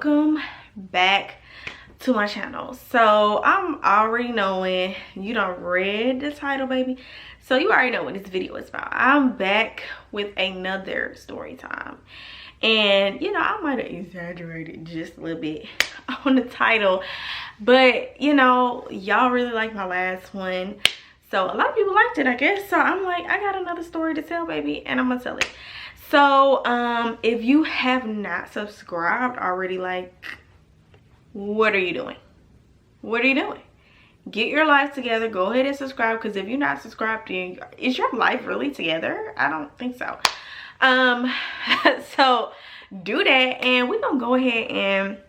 welcome back to my channel. So I'm already knowing you done read the title, baby, so you already know what this video is about. I'm back with another story time, and you know, I might have exaggerated just a little bit on the title, but you know, y'all really like my last one, so a lot of people liked it, I guess. So I'm like, I got another story to tell, baby, and I'm gonna tell it. So if you have not subscribed already, like, what are you doing? What are you doing? Get your life together. Go ahead and subscribe, because if you're not subscribed, then is your life really together? I don't think so. So do that, and we're gonna go ahead and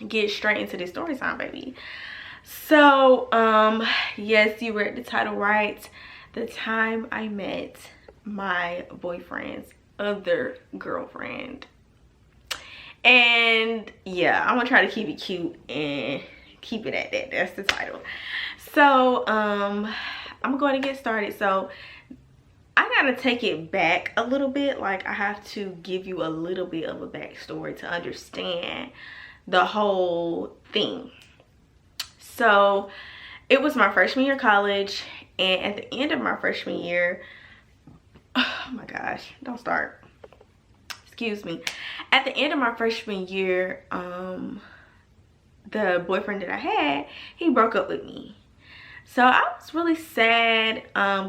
get straight into this story time, baby. So yes, you read the title right. The time I met my boyfriend's other girlfriend. And yeah, I'm gonna try to keep it cute and keep it at that. That's the title. So I'm going to get started. So I gotta take it back a little bit. Like, I have to give you a little bit of a backstory to understand the whole thing. So it was my freshman year of college, and at the end of my freshman year, oh my gosh, don't start, excuse me. At the end of my freshman year, the boyfriend that I had, he broke up with me. So I was really sad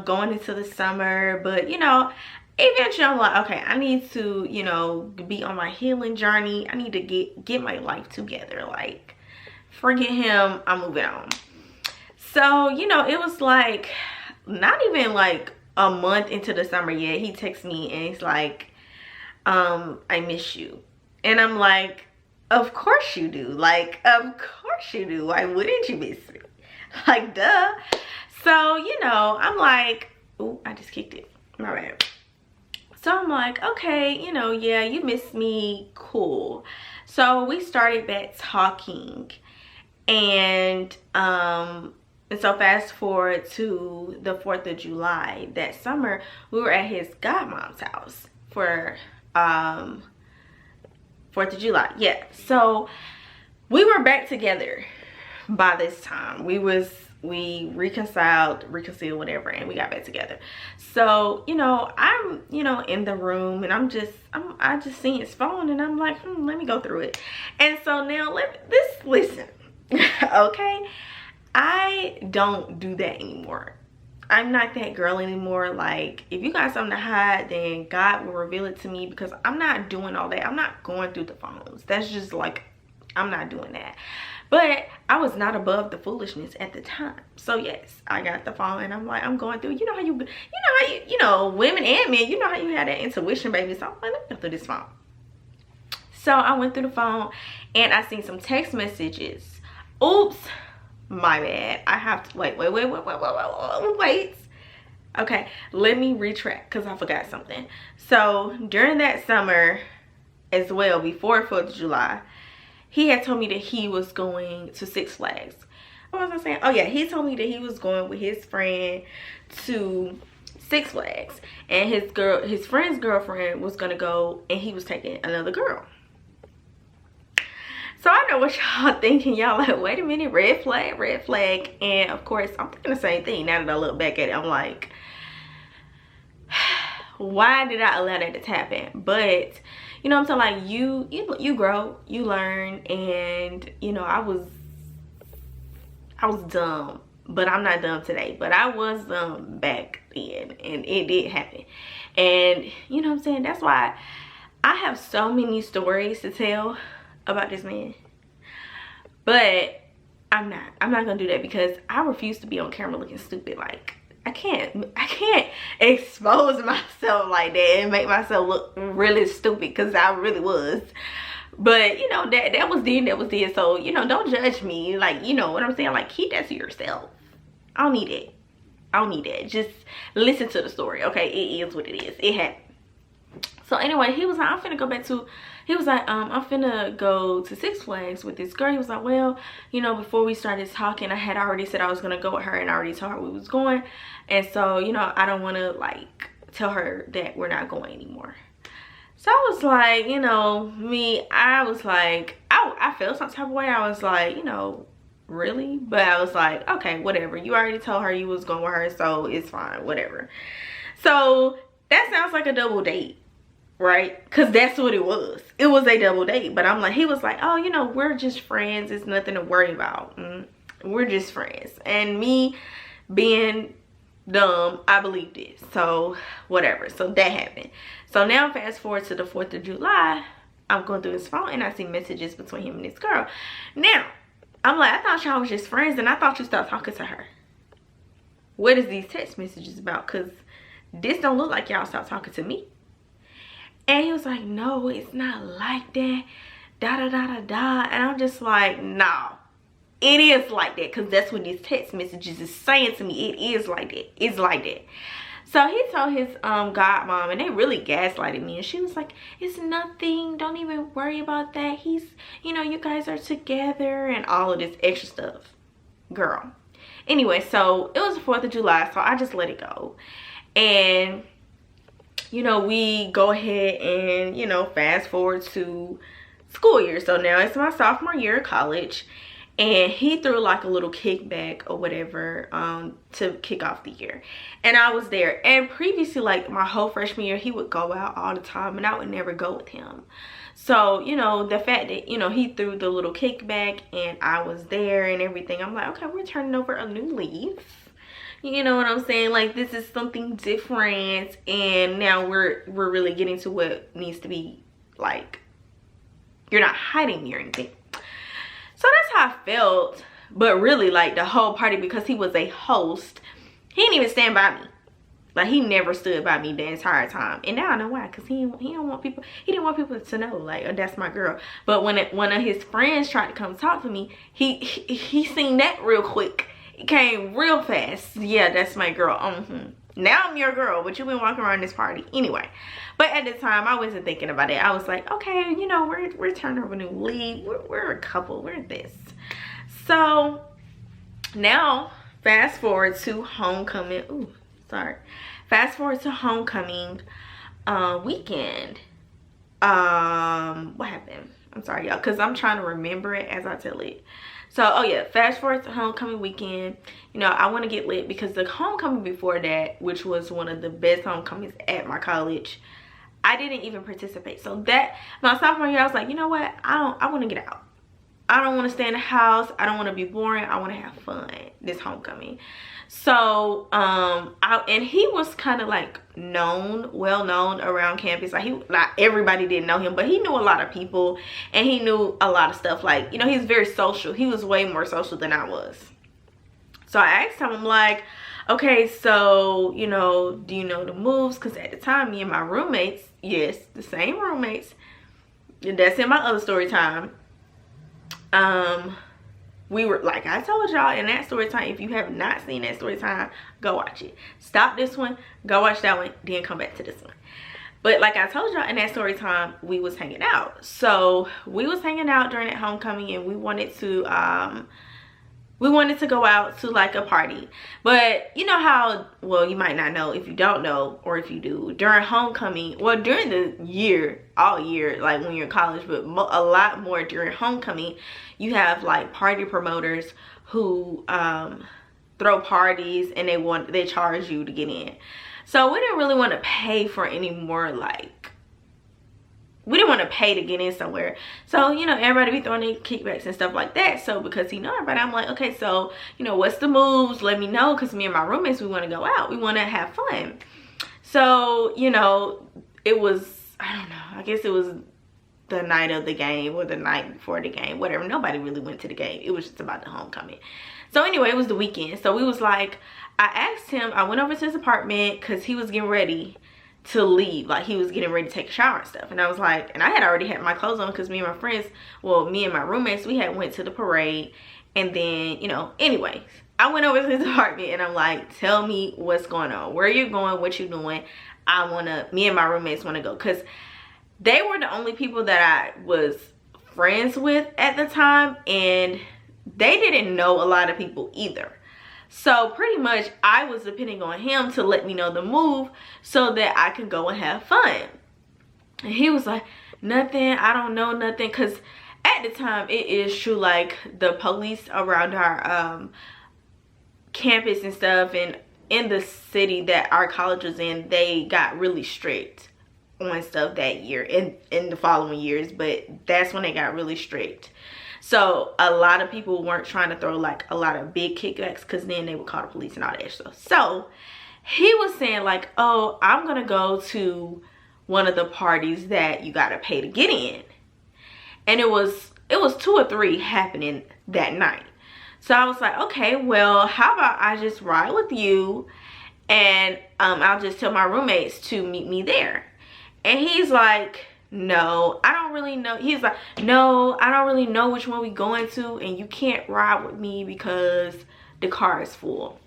going into the summer, but you know, eventually I'm like, okay, I need to, you know, be on my healing journey. I need to get my life together. Like, forget him, I'm moving on. So, you know, it was like not even like a month into the summer yet, he texts me and he's like, I miss you. And I'm like, of course you do. Like, of course you do. Why wouldn't you miss me? Like, duh. So, you know, I'm like, ooh, I just kicked it, my bad. So I'm like, okay, you know, yeah, you miss me, cool. So we started back talking, and so fast forward to the 4th of July that summer, we were at his godmom's house for 4th of July. Yeah, so we were back together by this time. We reconciled, whatever, and we got back together. So, you know, I'm, you know, in the room, and I just seen his phone, and I'm like, let me go through it. And so now listen, okay, I don't do that anymore. I'm not that girl anymore. Like, if you got something to hide, then God will reveal it to me, because I'm not doing all that. I'm not going through the phones. That's just like, I'm not doing that. But I was not above the foolishness at the time. So yes, I got the phone, and I'm like, I'm going through, you know how you know, women and men, you know how you have that intuition, baby. So I'm like, let me go through this phone. So I went through the phone, and I seen some text messages. Oops, my bad. I have to wait. Okay, let me retract, because I forgot something. So during that summer as well, before 4th of July, he had told me that he was going to Six Flags. What was I saying? Oh yeah, he told me that he was going with his friend to Six Flags, and his friend's girlfriend was gonna go, and he was taking another girl. So I know what y'all thinking. Y'all like, wait a minute, red flag, red flag. And of course, I'm thinking the same thing. Now that I look back at it, I'm like, why did I allow that to happen? But you know what I'm saying, like, you grow, you learn, and you know, I was dumb, but I'm not dumb today. But I was dumb back then, and it did happen. And you know what I'm saying, that's why I have so many stories to tell about this man. But I'm not gonna do that, because I refuse to be on camera looking stupid. Like, I can't expose myself like that and make myself look really stupid, because I really was. But you know, that was then, that was then. So, you know, don't judge me. Like, you know what I'm saying? Like, keep that to yourself. I don't need it. I don't need that. Just listen to the story, okay? It is what it is. It happened. So anyway, he was like, I'm finna go to Six Flags with this girl. He was like, well, you know, before we started talking, I had already said I was gonna go with her, and I already told her we was going. And so, you know, I don't want to like tell her that we're not going anymore. So I was like, you know, I was like, I felt some type of way. I was like, you know, really? But I was like, okay, whatever. You already told her you was going with her, so it's fine, whatever. So that sounds like a double date, right? Because that's what it was. It was a double date. But I'm like, he was like, oh, you know, we're just friends. It's nothing to worry about. We're just friends. And me being dumb, I believed it. So whatever. So that happened. So now fast forward to the 4th of July. I'm going through his phone and I see messages between him and this girl. Now, I'm like, I thought y'all was just friends and I thought you stopped talking to her. What is these text messages about? Because this don't look like y'all stopped talking to me. And he was like, no, it's not like that. Da da da da da. And I'm just like, no. It is like that, because that's what these text messages is saying to me. It is like that. It's like that. So he told his godmom, and they really gaslighted me, and she was like, it's nothing, don't even worry about that. He's, you know, you guys are together and all of this extra stuff. Girl. Anyway, so it was the 4th of July, so I just let it go. And you know, we go ahead and, you know, fast forward to school year. So now it's my sophomore year of college. And he threw like a little kickback or whatever to kick off the year. And I was there. And previously, like my whole freshman year, he would go out all the time and I would never go with him. So, you know, the fact that, you know, he threw the little kickback and I was there and everything, I'm like, okay, we're turning over a new leaf. You know what I'm saying? Like, this is something different. And now we're really getting to what needs to be, like, you're not hiding me or anything. So that's how I felt. But really, like, the whole party, because he was a host, he didn't even stand by me. Like, he never stood by me the entire time. And now I know why. Because he didn't want people to know, like, oh, that's my girl. But when one of his friends tried to come talk to me, he seen that real quick. It came real fast. Yeah, that's my girl. Now I'm your girl, but you've been walking around this party. Anyway. But at the time, I wasn't thinking about it. I was like, okay, you know, we're turning over a new leaf. We're a couple. We're this. So now, fast forward to homecoming. Ooh, sorry. Fast forward to homecoming weekend. What happened? I'm sorry, y'all, because I'm trying to remember it as I tell it. So, oh yeah, fast forward to homecoming weekend. You know, I want to get lit because the homecoming before that, which was one of the best homecomings at my college, I didn't even participate. So that, my sophomore year, I was like, you know what? I want to get out. I don't want to stay in the house. I don't want to be boring. I want to have fun this homecoming. So, and he was kind of like well known around campus. Like, not everybody didn't know him, but he knew a lot of people and he knew a lot of stuff. Like, you know, he's very social. He was way more social than I was. So I asked him, I'm like, okay, so, you know, do you know the moves? Because at the time, me and my roommates, yes, the same roommates, that's in my other story time. We were, like I told y'all in that story time, if you have not seen that story time, go watch it. Stop this one, go watch that one, then come back to this one. But like I told y'all in that story time, we was hanging out. So we was hanging out during that homecoming and we wanted to go out to like a party. But you know how, well, you might not know if you don't know, or if you do, during homecoming, well, during the year, all year, like when you're in college, but a lot more during homecoming, you have like party promoters who throw parties and they charge you to get in. So we didn't really want to pay for any more, like, we didn't want to pay to get in somewhere. So, you know, everybody be throwing their kickbacks and stuff like that. So because he know everybody, I'm like, okay, so, you know, what's the moves? Let me know, because me and my roommates, we want to go out. We want to have fun. So, you know, it was, I don't know, I guess it was the night of the game or the night before the game, whatever. Nobody really went to the game. It was just about the homecoming. So anyway, it was the weekend. So we was like, I asked him, I went over to his apartment because he was getting ready to leave. Like, he was getting ready to take a shower and stuff. And I was like, and I had already had my clothes on because me and my friends, well, me and my roommates, we had went to the parade. And then, you know, anyways, I went over to his apartment and I'm like, tell me what's going on. Where you going? What you doing? Me and my roommates want to go. Because they were the only people that I was friends with at the time, and they didn't know a lot of people either. So pretty much I was depending on him to let me know the move so that I could go and have fun. And he was like, nothing, I don't know nothing. Because at the time, it is true, like, the police around our campus and stuff, and in the city that our college was in, they got really strict on stuff that year and in the following years, but that's when they got really strict. So a lot of people weren't trying to throw like a lot of big kickbacks, because then they would call the police and all that stuff. So he was saying like, oh, I'm gonna go to one of the parties that you gotta pay to get in, and it was 2 or 3 happening that night. So I was like, okay, well, how about I just ride with you, and I'll just tell my roommates to meet me there. And he's like, no, I don't really know. He's like, no, I don't really know which one we going to, and you can't ride with me because the car is full.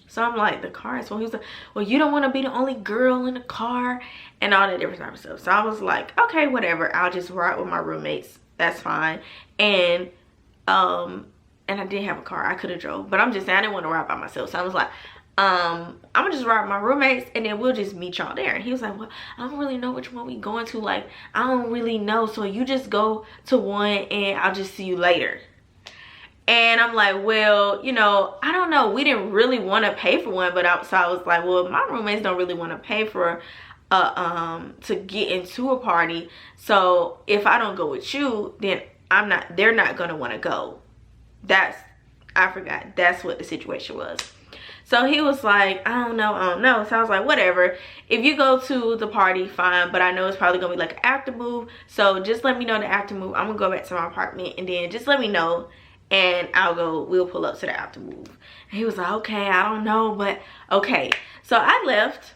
So I'm like, the car is full? He was like, well, you don't want to be the only girl in the car, and all that different type of stuff. So I was like, okay, whatever, I'll just ride with my roommates, that's fine. And I did have a car, I could have drove, but I'm just saying I didn't want to ride by myself. So I was like, I'm gonna just ride with my roommates, and then we'll just meet y'all there. And he was like, well, I don't really know which one we going to, like, I don't really know, so you just go to one and I'll just see you later. And I'm like, well, you know, I don't know, we didn't really want to pay for one, but so I was like, well, my roommates don't really want to pay for to get into a party, so if I don't go with you, then they're not gonna want to go. I forgot, that's what the situation was. So he was like, I don't know. So I was like, whatever, if you go to the party, fine, but I know it's probably gonna be like an after move, so just let me know the after move. I'm gonna go back to my apartment, and then just let me know, and we'll pull up to the after move. And he was like, okay, I don't know, but okay. So I left,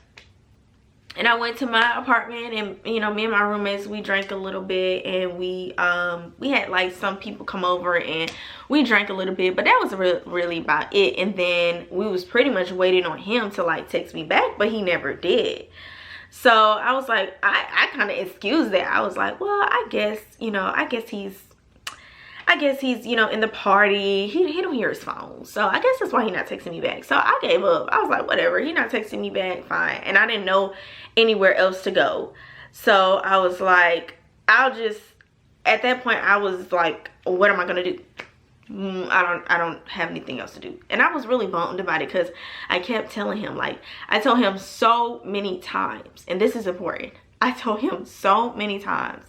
and I went to my apartment, and you know, me and my roommates, we drank a little bit, and we had like some people come over, and we drank a little bit, but that was really about it. And then we was pretty much waiting on him to like text me back, but he never did. So I was like, I kind of excused that. I was like, well, I guess he's, you know, in the party. He don't hear his phone, so I guess that's why he's not texting me back. So I gave up. I was like, whatever, he not texting me back, fine. And I didn't know anywhere else to go, so I was like, at that point I was like, what am I gonna do? I don't have anything else to do. And I was really bummed about it, because I kept telling him, like, I told him so many times, and this is important, I told him so many times,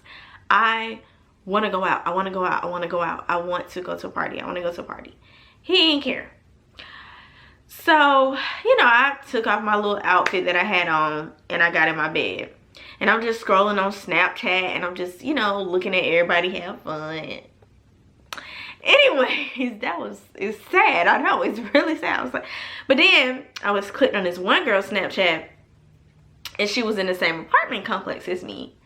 I want to go out, I want to go out, I want to go out, I want to go to a party, I want to go to a party. He didn't care. So, you know, I took off my little outfit that I had on, and I got in my bed, and I'm just scrolling on Snapchat, and I'm just, you know, looking at everybody have fun. Anyways, it's sad, I know, it's really sad. I was like, but then I was clicking on this one girl's Snapchat, and she was in the same apartment complex as me.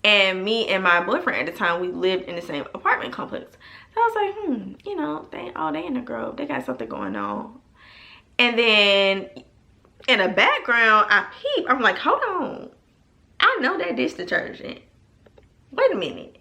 And me and my boyfriend at the time, we lived in the same apartment complex. So I was like, you know, they in the Grove, they got something going on. And then in the background, I peep, I'm like, hold on, I know that dish detergent. Wait a minute.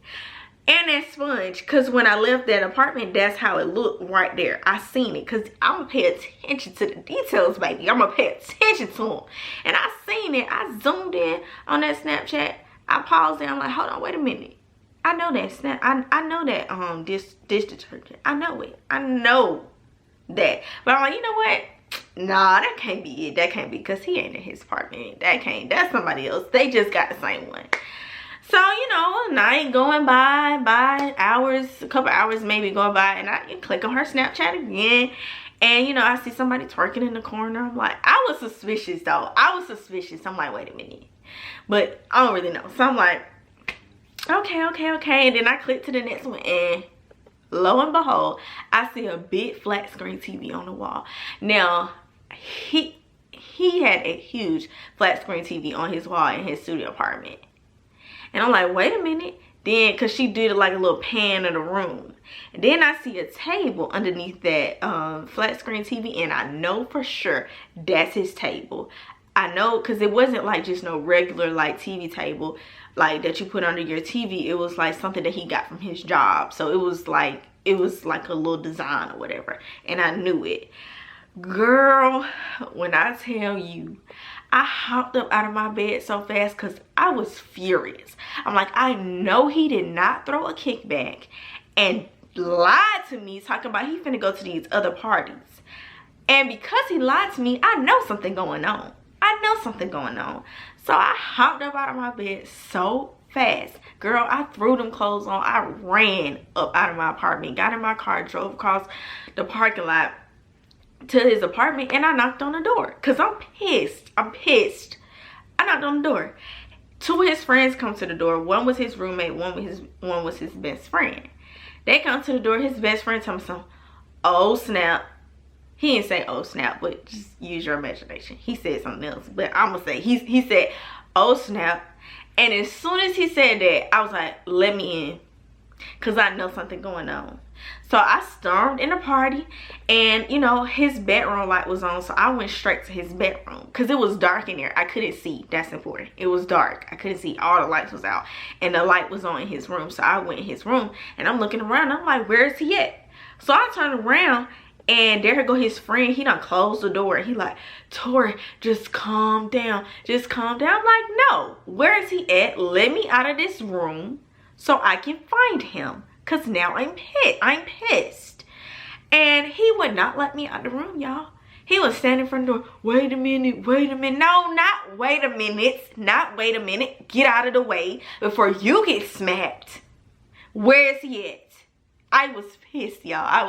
And that sponge, because when I left that apartment, that's how it looked right there. I seen it, because I'm gonna pay attention to the details, baby. I'm gonna pay attention to them. And I seen it. I zoomed in on that Snapchat. I paused it. I'm like, hold on, wait a minute. I know that I know that dish detergent. I know it. I know that. But I'm like, you know what? Nah, that can't be it. That can't be, because he ain't in his apartment. That's somebody else. They just got the same one. So, you know, a night going by hours, a couple hours maybe going by, and I click on her Snapchat again, and you know, I see somebody twerking in the corner. I'm like, I was suspicious though. I'm like, wait a minute. But I don't really know. So I'm like, okay. And then I click to the next one, and lo and behold, I see a big flat screen TV on the wall. Now, he had a huge flat screen TV on his wall in his studio apartment. And I'm like, wait a minute. Then, because she did like a little pan of the room. And then I see a table underneath that flat screen TV. And I know for sure that's his table. I know, because it wasn't like just no regular like TV table like that you put under your TV. It was like something that he got from his job. So it was like a little design or whatever. And I knew it. Girl, when I tell you, I hopped up out of my bed so fast because I was furious. I'm like, I know he did not throw a kickback and lied to me talking about he finna go to these other parties. And because he lied to me, I know something going on. I know something going on. So I hopped up out of my bed so fast. Girl, I threw them clothes on. I ran up out of my apartment, got in my car, drove across the parking lot to his apartment, and I knocked on the door because I'm pissed. I'm pissed. I knocked on the door. Two of his friends come to the door. One was his roommate, one was his best friend. They come to the door. His best friend tells me something. Oh snap. He didn't say oh snap, but just use your imagination. He said something else, but I'm gonna say he said oh snap. And as soon as he said that, I was like, let me in, because I know something going on. So I stormed in the party, and you know, his bedroom light was on, so I went straight to his bedroom because it was dark in there. I couldn't see. That's important. It was dark. I couldn't see. All the lights was out, and the light was on in his room. So I went in his room, and I'm looking around. I'm like, where is he at? So I turned around, and there go his friend. He done closed the door. He like, Tori, just calm down. Just calm down. I'm like, no. Where is he at? Let me out of this room so I can find him. Because now I'm pissed. I'm pissed. And he would not let me out of the room, y'all. He was standing in front of the door. Wait a minute. Wait a minute. No, not wait a minute. Not wait a minute. Get out of the way before you get smacked. Where is he at? I was pissed, y'all. I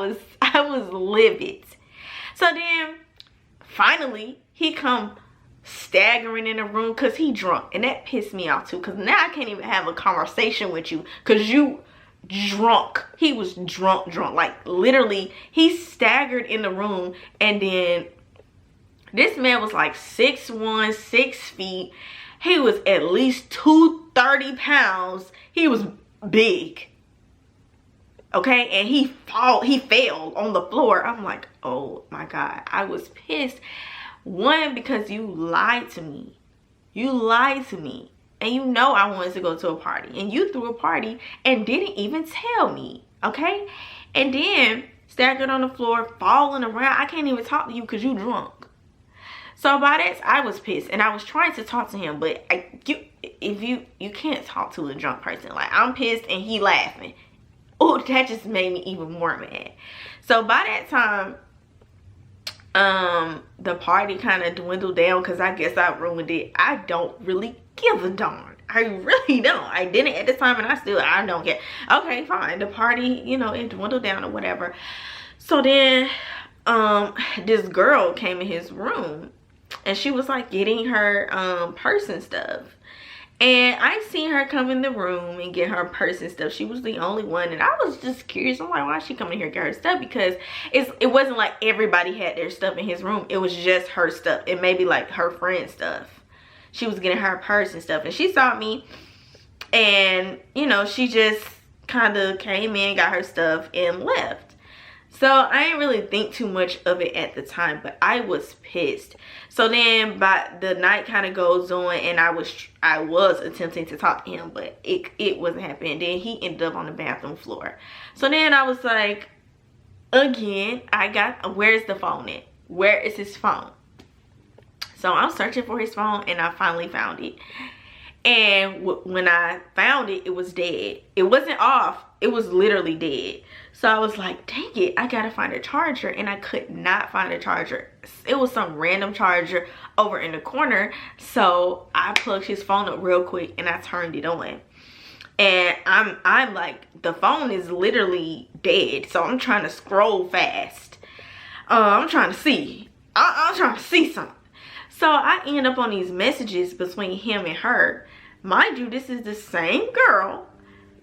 was livid. So then, finally, he come staggering in the room because he drunk. And that pissed me off, too. Because now I can't even have a conversation with you because you drunk. He was drunk. Like, literally, he staggered in the room. And then, this man was like 6'1", 6 feet. He was at least 230 pounds. He was big. Okay, and he fell on the floor. I'm like, oh my God. I was pissed. One, because you lied to me. You lied to me. And you know I wanted to go to a party. And you threw a party and didn't even tell me. Okay? And then staggered on the floor, falling around. I can't even talk to you because you drunk. So by that, I was pissed. And I was trying to talk to him. But you can't talk to a drunk person. Like, I'm pissed and he laughing. Oh, that just made me even more mad. So by that time, the party kind of dwindled down because I guess I ruined it. I don't really give a darn. I really don't. I didn't at the time, and I don't care. Okay, fine. The party, you know, it dwindled down or whatever. So then, this girl came in his room, and she was like getting her purse and stuff. And I seen her come in the room and get her purse and stuff. She was the only one. And I was just curious. I'm like, why is she coming here to get her stuff? Because it wasn't like everybody had their stuff in his room. It was just her stuff. And maybe like her friend's stuff. She was getting her purse and stuff. And she saw me. And, you know, she just kind of came in, got her stuff, and left. So I didn't really think too much of it at the time. But I was pissed. So then by the night kind of goes on, and I was attempting to talk to him, but it wasn't happening. Then he ended up on the bathroom floor. So then I was like, again, where's the phone at? Where is his phone? So I'm searching for his phone, and I finally found it. And when I found it, it was dead. It wasn't off. It was literally dead. So I was like, dang it, I gotta find a charger. And I could not find a charger. It was some random charger over in the corner. So I plugged his phone up real quick and I turned it on. And I'm like, the phone is literally dead. So I'm trying to scroll fast. I'm trying to see. I'm trying to see something. So I end up on these messages between him and her. Mind you, this is the same girl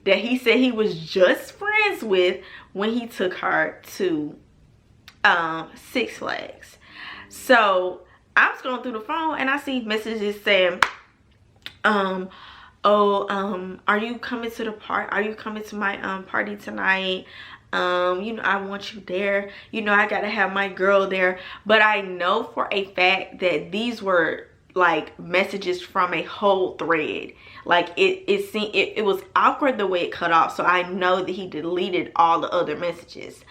that he said he was just friends with when he took her to Six Flags. So I'm scrolling through the phone and I see messages saying, are you coming to the party? Are you coming to my party tonight? You know, I want you there. You know, I gotta have my girl there. But I know for a fact that these were like messages from a whole thread. Like it was awkward the way it cut off. So I know that he deleted all the other messages.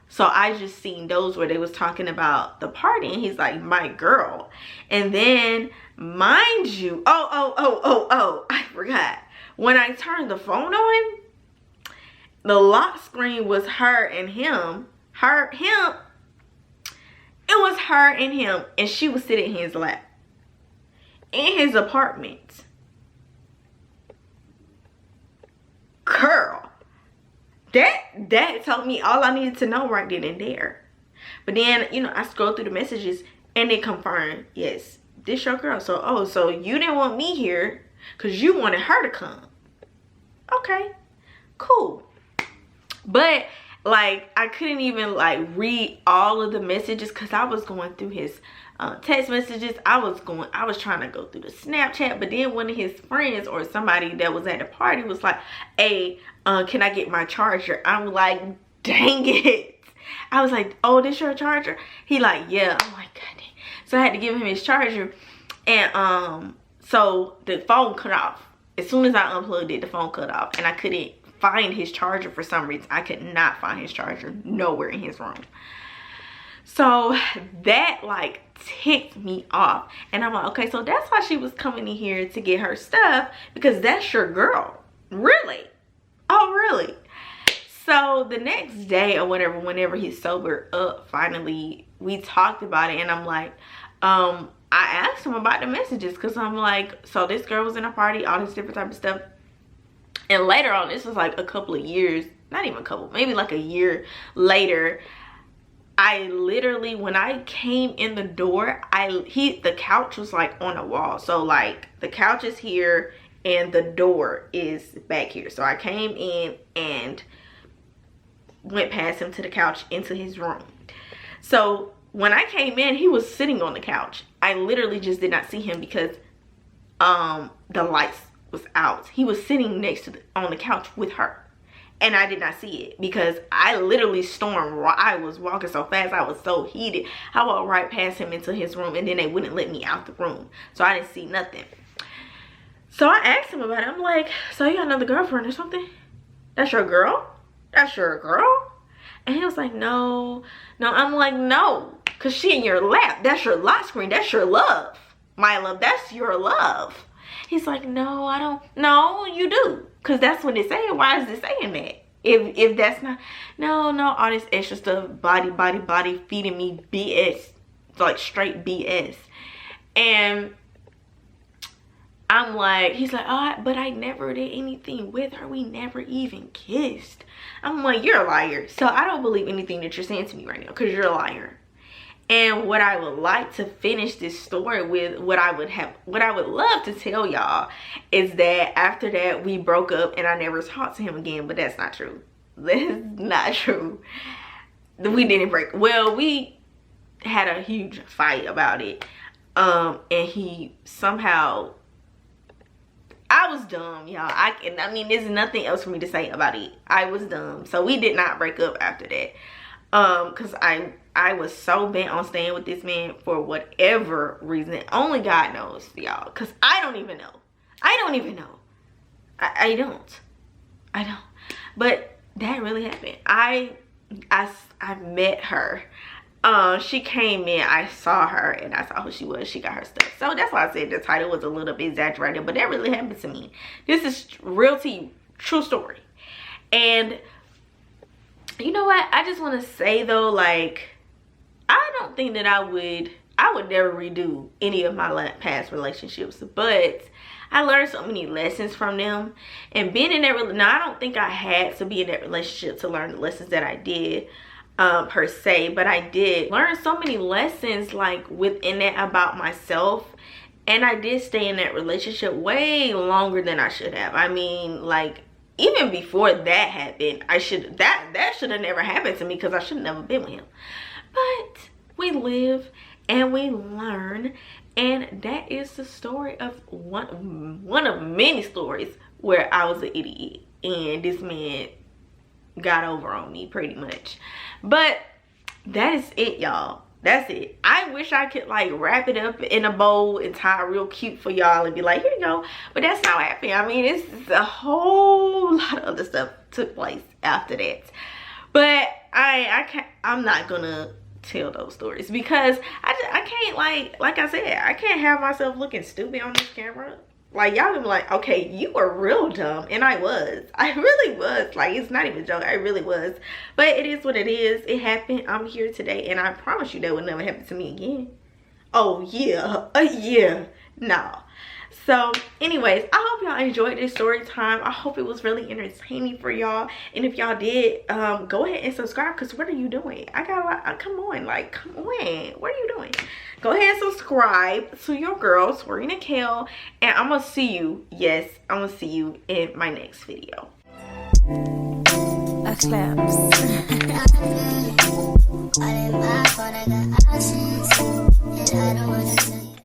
So I just seen those where they was talking about the party, and he's like, my girl. And then, mind you, I forgot. When I turned the phone on, the lock screen was her and him. It was her and him, and she was sitting in his lap. In his apartment. Girl. That told me all I needed to know right then and there. But then, you know, I scrolled through the messages and it confirmed, yes, this your girl. So, so you didn't want me here because you wanted her to come. Okay, cool. But like, I couldn't even like read all of the messages because I was going through his text messages. I was trying to go through the Snapchat, but then one of his friends or somebody that was at the party was like, hey, can I get my charger? I'm like, dang it. I was like, oh, this your charger? He like, yeah. I'm like, god dang. So I had to give him his charger, and so the phone cut off. As soon as I unplugged it, the phone cut off, and I couldn't find his charger for some reason. I could not find his charger nowhere in his room. So that like ticked me off, and I'm like, okay, so that's why she was coming in here to get her stuff, because that's your girl. Really? Oh, really? So the next day or whatever, whenever he's sobered up, finally we talked about it, and I'm like, I asked him about the messages, because I'm like, so this girl was in a party, all this different type of stuff. And later on, this was like a couple of years, not even a couple, maybe like a year later, I literally, when I came in the door, the couch was like on a wall. So like the couch is here and the door is back here. So I came in and went past him to the couch into his room. So when I came in, he was sitting on the couch. I literally just did not see him because the lights was out. He was sitting next to on the couch with her. And I did not see it because I literally stormed. I was walking so fast. I was so heated. I walked right past him into his room, and then they wouldn't let me out the room. So I didn't see nothing. So I asked him about it. I'm like, so you got another girlfriend or something? That's your girl? That's your girl? And he was like, no. I'm like, no. Because she in your lap. That's your lock screen. That's your love. My love, that's your love. He's like, no, I don't. No, you do. Because that's what it's saying. Why is it saying that? If that's not. No, all this extra stuff. Body feeding me BS. It's like straight BS. And I'm like, he's like, oh, but I never did anything with her. We never even kissed. I'm like, you're a liar. So I don't believe anything that you're saying to me right now, because you're a liar. And what I would like to finish this story with, what I would love to tell y'all is that after that we broke up and I never talked to him again. But that's not true. That's not true. We didn't break. Well, we had a huge fight about it. And he somehow, I was dumb, y'all. I mean, there's nothing else for me to say about it. I was dumb. So we did not break up after that. Because I was so bent on staying with this man for whatever reason. Only God knows, y'all. Because I don't even know. I don't. But that really happened. I met her. She came in, I saw her, and I saw who she was. She got her stuff. So that's why I said the title was a little bit exaggerated. But that really happened to me. This is real tea, true story. And you know what? I just want to say though, like, I don't think that I would never redo any of my past relationships, but I learned so many lessons from them. And being in that, now I don't think I had to be in that relationship to learn the lessons that I did per se, but I did learn so many lessons like within that about myself. And I did stay in that relationship way longer than I should have. I mean, like, even before that happened, that should have never happened to me, because I should have never been with him. But we live and we learn, and that is the story of one of many stories where I was an idiot and this man got over on me pretty much. But that is it, y'all. That's it. I wish I could like wrap it up in a bowl and tie it real cute for y'all and be like, here you go. But that's not what happened. I mean, it's a whole lot of other stuff took place after that. But I'm not gonna tell those stories because I can't, like I said, I can't have myself looking stupid on this camera. Like, y'all gonna be like, okay, you were real dumb. And I really was. Like, it's not even a joke, I really was. But it is what it is. It happened. I'm here today, and I promise you that will never happen to me again. Oh yeah, yeah, no. So anyways, I hope y'all enjoyed this story time. I hope it was really entertaining for y'all. And if y'all did, go ahead and subscribe, because what are you doing? I got a lot, come on, like, come on, what are you doing? Go ahead and subscribe to your girl, Tori Nikhil, and I'm gonna see you, yes, I'm gonna see you in my next video.